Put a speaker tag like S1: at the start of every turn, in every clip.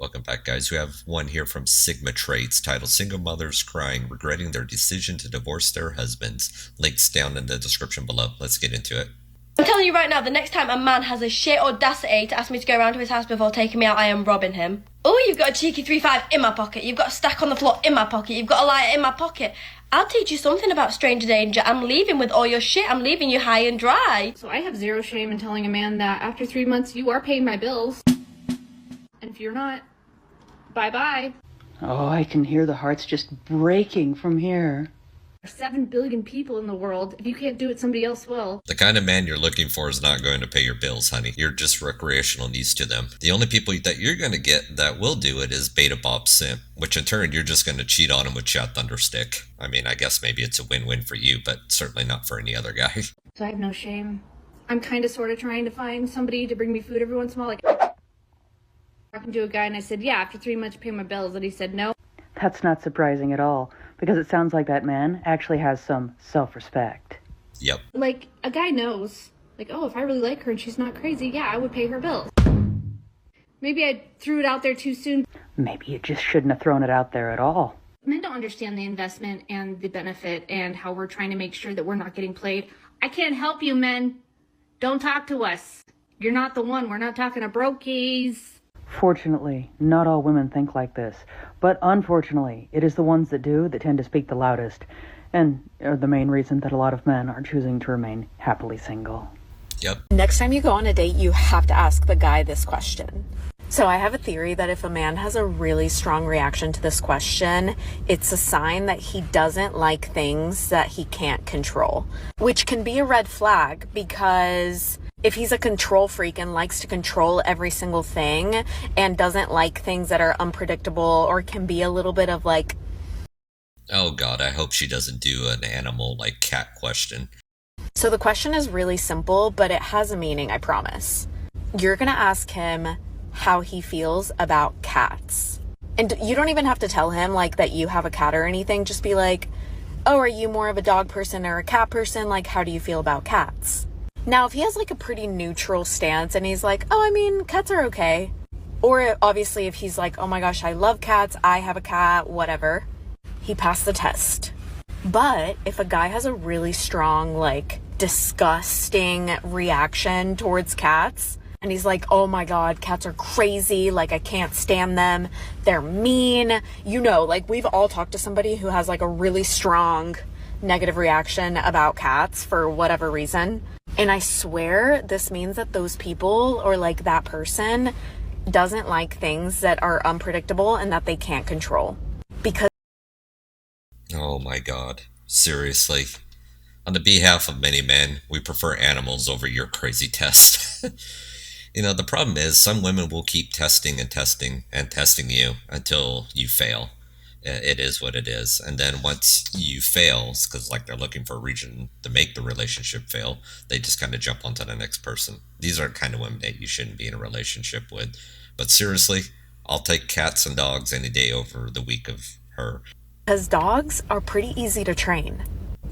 S1: Welcome back, guys. We have one here from Sigma Traits titled Single Mothers Crying, Regretting Their Decision to Divorce Their Husbands. Links down in the description below. Let's get into it.
S2: I'm telling you right now, the next time a man has a shit audacity to ask me to go around to his house before taking me out, I am robbing him. Oh, you've got a cheeky 3-5 in my pocket. You've got a stack on the floor in my pocket. You've got a lighter in my pocket. I'll teach you something about stranger danger. I'm leaving with all your shit. I'm leaving you high and dry.
S3: So I have zero shame in telling a man that after 3 months you are paying my bills. And if you're not, bye-bye.
S4: Oh, I can hear the hearts just breaking from here.
S3: There's 7 billion people in the world. If you can't do it, somebody else will.
S1: The kind of man you're looking for is not going to pay your bills, honey. You're just recreational needs to them. The only people that you're going to get that will do it is Beta Bob Simp, which in turn you're just going to cheat on him with Chat Thunderstick. I mean, I guess maybe it's a win-win for you, but certainly not for any other guy.
S3: So I have no shame. I'm kind of sort of trying to find somebody to bring me food every once in a while. Like, talking to a guy and I said, yeah, after 3 months pay my bills. And he said, no.
S4: That's not surprising at all, because it sounds like that man actually has some self-respect.
S1: Yep.
S3: Like, a guy knows. Like, oh, if I really like her and she's not crazy, yeah, I would pay her bills. Maybe I threw it out there too soon.
S4: Maybe you just shouldn't have thrown it out there at all.
S3: Men don't understand the investment and the benefit and how we're trying to make sure that we're not getting played. I can't help you, men. Don't talk to us. You're not the one. We're not talking to brokies.
S4: Fortunately, not all women think like this, but unfortunately, it is the ones that do that tend to speak the loudest, and are the main reason that a lot of men are choosing to remain happily single.
S1: Yep.
S5: Next time you go on a date, you have to ask the guy this question. So I have a theory that if a man has a really strong reaction to this question, it's a sign that he doesn't like things that he can't control, which can be a red flag because if he's a control freak and likes to control every single thing and doesn't like things that are unpredictable or can be a little bit of like,
S1: Oh god, I hope she doesn't do an animal like cat question.
S5: So the question is really simple, but it has a meaning, I promise. You're gonna ask him how he feels about cats. And you don't even have to tell him like that you have a cat or anything. Just be like, oh, are you more of a dog person or a cat person? Like, how do you feel about cats? Now, if he has like a pretty neutral stance and he's like, oh, I mean, cats are okay. Or obviously if he's like, oh my gosh, I love cats, I have a cat, whatever, he passed the test. But if a guy has a really strong, like, disgusting reaction towards cats, and he's like, oh my god, cats are crazy, like, I can't stand them, they're mean, you know, like, we've all talked to somebody who has, like, a really strong negative reaction about cats for whatever reason. And I swear this means that those people, or, like, that person, doesn't like things that are unpredictable and that they can't control. Because
S1: Oh my god. Seriously. On the behalf of many men, we prefer animals over your crazy test. You know, the problem is some women will keep testing and testing and testing you until you fail. It is what it is. And then once you fail, because like they're looking for a reason to make the relationship fail, they just kind of jump onto the next person. These are the kind of women that you shouldn't be in a relationship with. But seriously, I'll take cats and dogs any day over the week of her.
S5: dogs are pretty easy to train.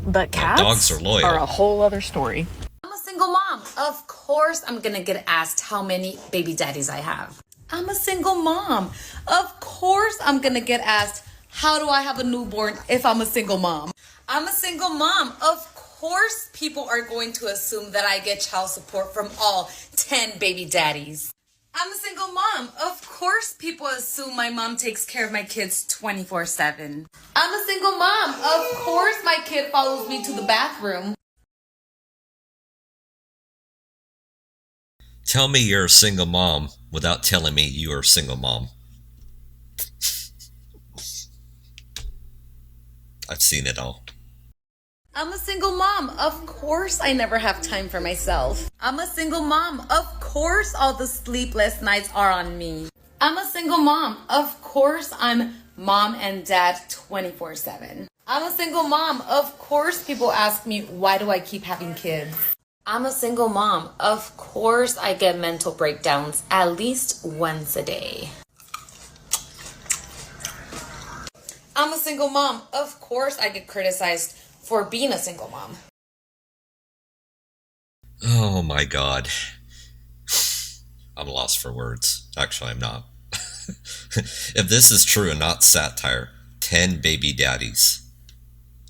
S5: But
S1: Now,
S5: cats
S1: dogs are loyal.
S5: are a whole other story.
S6: I'm a single mom. Of course I'm gonna get asked how many baby daddies I have. I'm a single mom. Of course I'm gonna get asked how do I have a newborn if I'm a single mom. I'm a single mom. Of course people are going to assume that I get child support from all 10 baby daddies. I'm a single mom. Of course people assume my mom takes care of my kids 24/7. I'm a single mom. Of course my kid follows me to the bathroom.
S1: Tell me you're a single mom without telling me you're a single mom. I've seen it all.
S6: I'm a single mom. Of course I never have time for myself. I'm a single mom. Of course all the sleepless nights are on me. I'm a single mom. Of course I'm mom and dad 24/7. I'm a single mom. Of course people ask me, why do I keep having kids? I'm a single mom. Of course I get mental breakdowns at least once a day. I'm a single mom. Of course I get criticized for being a single mom.
S1: Oh my god. I'm lost for words. Actually, I'm not. If this is true and not satire, 10 baby daddies.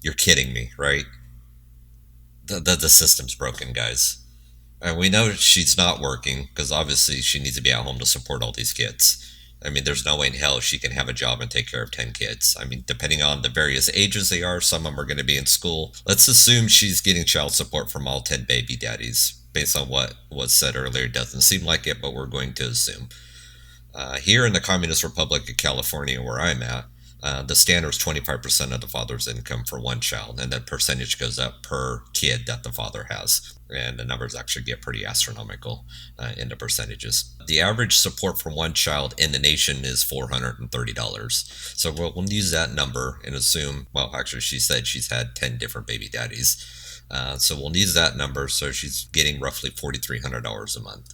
S1: You're kidding me, right? The system's broken, guys. And we know she's not working because obviously she needs to be at home to support all these kids. I mean, there's no way in hell she can have a job and take care of 10 kids. I mean, depending on the various ages they are, some of them are going to be in school. Let's assume she's getting child support from all 10 baby daddies. Based on what was said earlier, it doesn't seem like it, but we're going to assume. Here in the Communist Republic of California, where I'm at, the standard is 25% of the father's income for one child, and that percentage goes up per kid that the father has. And the numbers actually get pretty astronomical in the percentages. The average support for one child in the nation is $430. So we'll use that number and assume, well, actually, she said she's had 10 different baby daddies. So we'll use that number. So she's getting roughly $4,300 a month.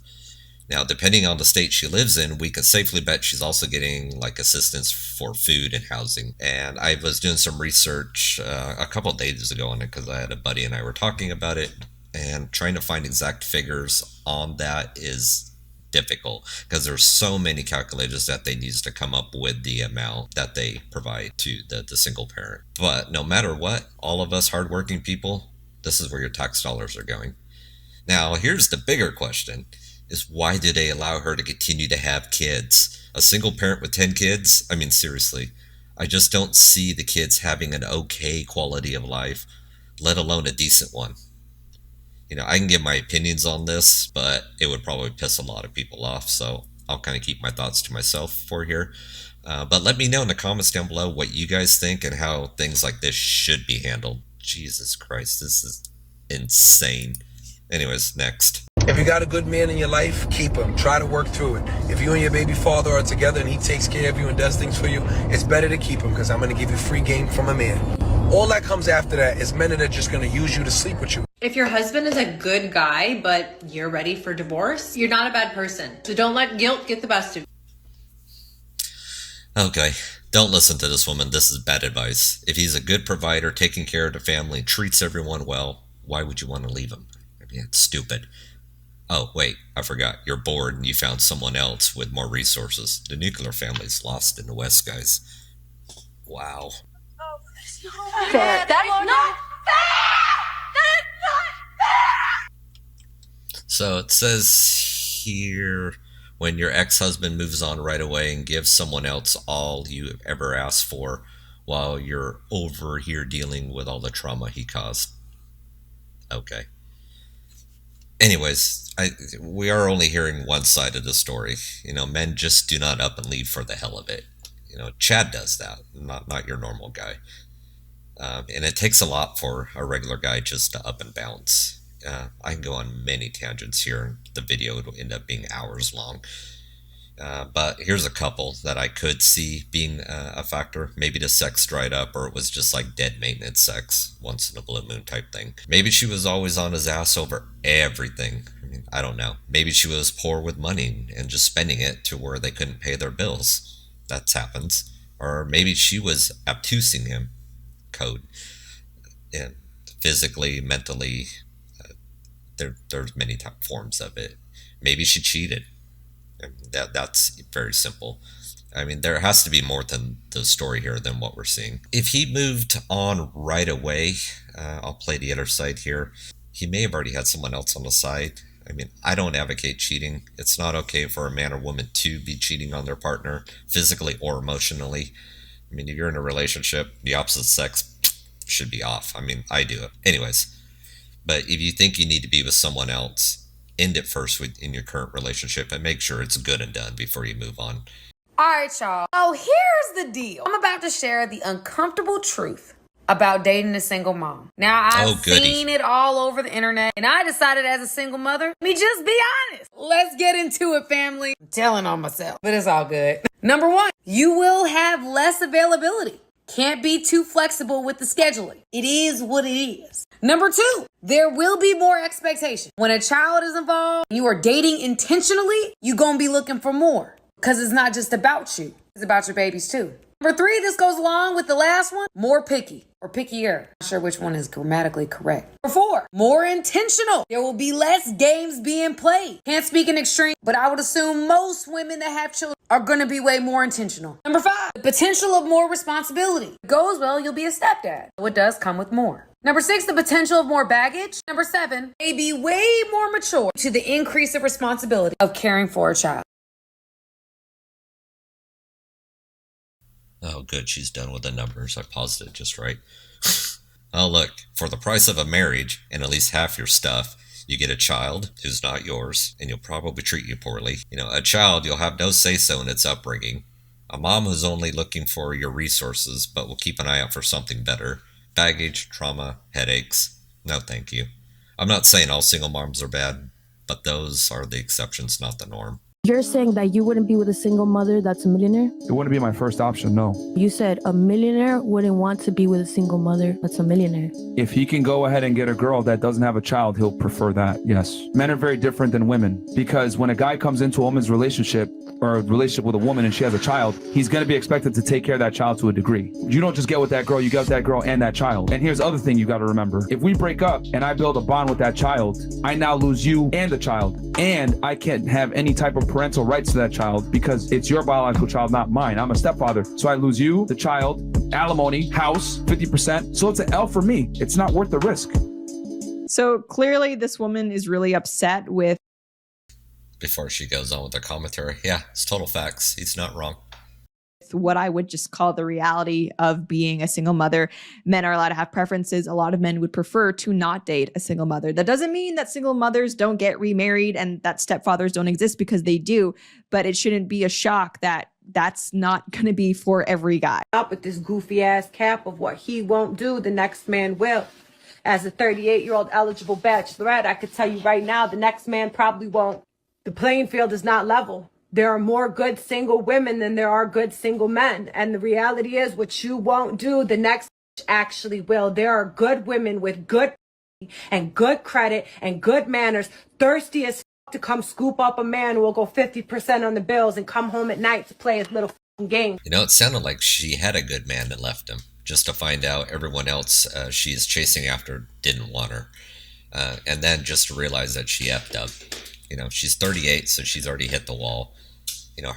S1: Now, depending on the state she lives in, we can safely bet she's also getting like assistance for food and housing. And I was doing some research a couple of days ago on it because I had a buddy and I were talking about it, and trying to find exact figures on that is difficult because there's so many calculators that they need to come up with the amount that they provide to the single parent. But no matter what, all of us hardworking people, this is where your tax dollars are going. Now, here's the bigger question. Is why do they allow her to continue to have kids? A single parent with 10 kids? I mean, seriously, I just don't see the kids having an okay quality of life, let alone a decent one. You know, I can give my opinions on this, but it would probably piss a lot of people off, so I'll kind of keep my thoughts to myself for here. But let me know in the comments down below what you guys think and how things like this should be handled. Jesus Christ, this is insane. Anyways, next.
S7: If you got a good man in your life, keep him. Try to work through it. If you and your baby father are together and he takes care of you and does things for you, it's better to keep him because I'm going to give you free game from a man. All that comes after that is men that are just going to use you to sleep with you.
S8: If your husband is a good guy, but you're ready for divorce, you're not a bad person. So don't let guilt get the best of you.
S1: Okay, don't listen to this woman. This is bad advice. If he's a good provider, taking care of the family, treats everyone well, why would you want to leave him? I mean, it's stupid. Oh, wait, I forgot. You're bored and you found someone else with more resources. The nuclear family's lost in the West, guys. Wow.
S2: That's not fair! That is not fair!
S1: So it says here, when your ex-husband moves on right away and gives someone else all you ever asked for while you're over here dealing with all the trauma he caused. Okay. Anyways, we are only hearing one side of the story. You know, men just do not up and leave for the hell of it. You know, Chad does that, not your normal guy. And it takes a lot for a regular guy just to up and bounce. I can go on many tangents here. The video will end up being hours long. But here's a couple that I could see being a factor. Maybe the sex dried up, or it was just like dead maintenance sex, once in a blue moon type thing. Maybe she was always on his ass over everything. I mean, I don't know. Maybe she was poor with money and just spending it to where they couldn't pay their bills. That happens. Or maybe she was obtusing him, code, and physically, mentally. There's many forms of it. Maybe she cheated. That's very simple. I mean, there has to be more than the story here than what we're seeing. If he moved on right away, I'll play the other side here. He may have already had someone else on the side. I mean, I don't advocate cheating. It's not okay for a man or woman to be cheating on their partner, physically or emotionally. I mean, if you're in a relationship, the opposite sex should be off. I mean, I do it. Anyways, but if you think you need to be with someone else, end it first in your current relationship and make sure it's good and done before you move on.
S6: All right, y'all. So here's the deal. I'm about to share the uncomfortable truth about dating a single mom. Now, I've seen it all over the internet, and I decided as a single mother, let me just be honest. Let's get into it, family. I'm telling on myself, but it's all good. Number one, you will have less availability. Can't be too flexible with the scheduling. It is what it is. Number two, there will be more expectation. When a child is involved, you are dating intentionally, you're going to be looking for more. Because it's not just about you. It's about your babies too. Number 3, this goes along with the last one, more picky or pickier. Not sure which one is grammatically correct. Number 4, more intentional. There will be less games being played. Can't speak in extreme, but I would assume most women that have children are going to be way more intentional. Number 5, the potential of more responsibility. If it goes well, you'll be a stepdad. So it does come with more. Number 6, the potential of more baggage. Number 7, may be way more mature to the increase of responsibility of caring for a child.
S1: Oh, good, she's done with the numbers. I paused it just right. Oh, look, for the price of a marriage and at least half your stuff, you get a child who's not yours, and you'll probably treat you poorly. A child, you'll have no say-so in its upbringing. A mom who's only looking for your resources, but will keep an eye out for something better. Baggage, trauma, headaches. No, thank you. I'm not saying all single moms are bad, but those are the exceptions, not the norm.
S9: You're saying that you wouldn't be with a single mother that's a millionaire?
S10: It wouldn't be my first option, no.
S9: You said a millionaire wouldn't want to be with a single mother that's a millionaire.
S10: If he can go ahead and get a girl that doesn't have a child, he'll prefer that, yes. Men are very different than women, because when a guy comes into a woman's relationship, or a relationship with a woman and she has a child, he's going to be expected to take care of that child to a degree. You don't just get with that girl, you get with that girl and that child. And here's the other thing you got to remember. If we break up and I build a bond with that child, I now lose you and the child. And I can't have any type of parental rights to that child because it's your biological child, not mine. I'm a stepfather. So I lose you, the child, alimony, house, 50%. So it's an L for me. It's not worth the risk.
S11: So clearly this woman is really upset with...
S1: Before she goes on with the commentary, yeah, it's total facts. He's not wrong.
S11: What I would just call the reality of being a single mother. Men are allowed to have preferences. A lot of men would prefer to not date a single mother. That doesn't mean that single mothers don't get remarried and that stepfathers don't exist, because they do, but it shouldn't be a shock that that's not going to be for every guy.
S12: Up with this goofy ass cap of what he won't do, the next man will. As a 38-year-old eligible bachelorette, I could tell you right now, the next man probably won't. The playing field is not level. There are more good single women than there are good single men. And the reality is, what you won't do, the next actually will. There are good women with good and good credit and good manners, thirsty as to come scoop up a man who will go 50% on the bills and come home at night to play his little game.
S1: It sounded like she had a good man that left him, just to find out everyone else she is chasing after didn't want her. And then just to realize that she effed up. She's 38, so she's already hit the wall.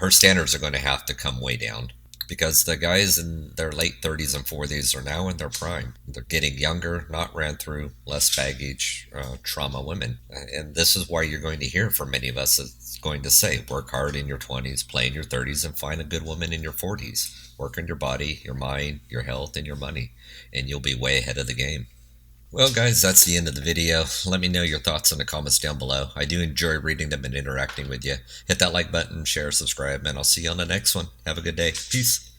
S1: Her standards are going to have to come way down, because the guys in their late 30s and 40s are now in their prime. They're getting younger, not ran through, less baggage, trauma women. And this is why you're going to hear from many of us. It's going to say, work hard in your 20s, play in your 30s, and find a good woman in your 40s. Work on your body, your mind, your health, and your money, and you'll be way ahead of the game. Well, guys, that's the end of the video. Let me know your thoughts in the comments down below. I do enjoy reading them and interacting with you. Hit that like button, share, subscribe, and I'll see you on the next one. Have a good day. Peace.